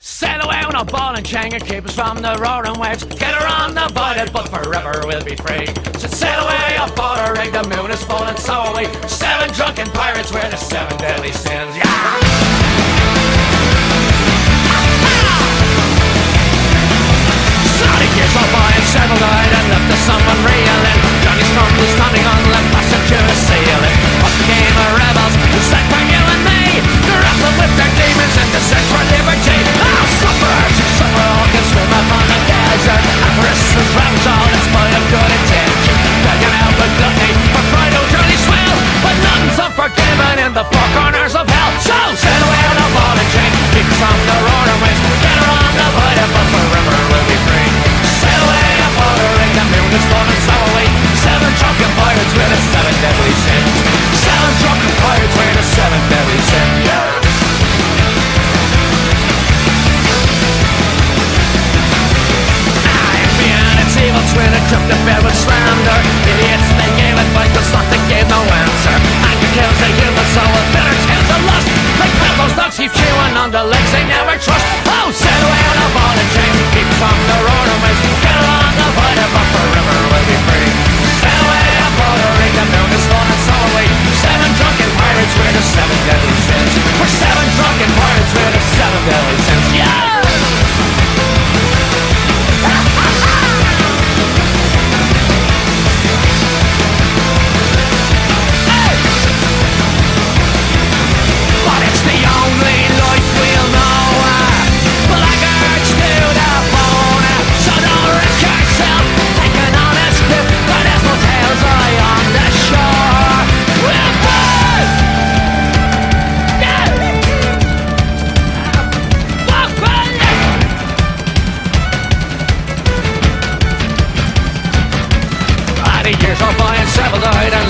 Sail away on a ball and chain and keep us from the roaring waves. Get her on the voided, but forever we'll be free. So sail away aboard a rig, the moon is full and so are we. 7 drunken pirates, we're the 7 deadly sins. Yeah! Years went by and several died and left us someone reeling. Johnny Storm was standing on the left passenger ceiling. Up came the rebels who set for you and me, grappling with their demons in the search for liberty. Oh, sufferers who suffer all can swim upon the desert. Avarice has ravaged all in spite of good intention. Begging out with gluttony for pride who truly swell, but nothing's unforgiven in the four corners of hell. So sail away on a ball and chain, keep us from the roaring waves. Get her on the void, but forever we'll be free. Sail away aboard a rig, the moon is full and so are we. 7 drunken pirates with the 7 deadly sins. 7 drunken pirates with the 7 deadly sins. Yeah. Evil twin equipped the bed with slander. Idiots, they gave advice, but thought they gave no answer. Anger kills the human soul with bitter tales of lust. Like those dogs keep chewing on the legs they never trust. Oh, sail away on a ball and chain, keep from the roaring waves. Get along the void, but forever we'll be free. Sail away aboard a rig, the moon is full and so are we. 7 drunken pirates, we're the 7 deadly sins. We're 7 drunken pirates, we're the 7 deadly sins. Yeah! Years are by and several died and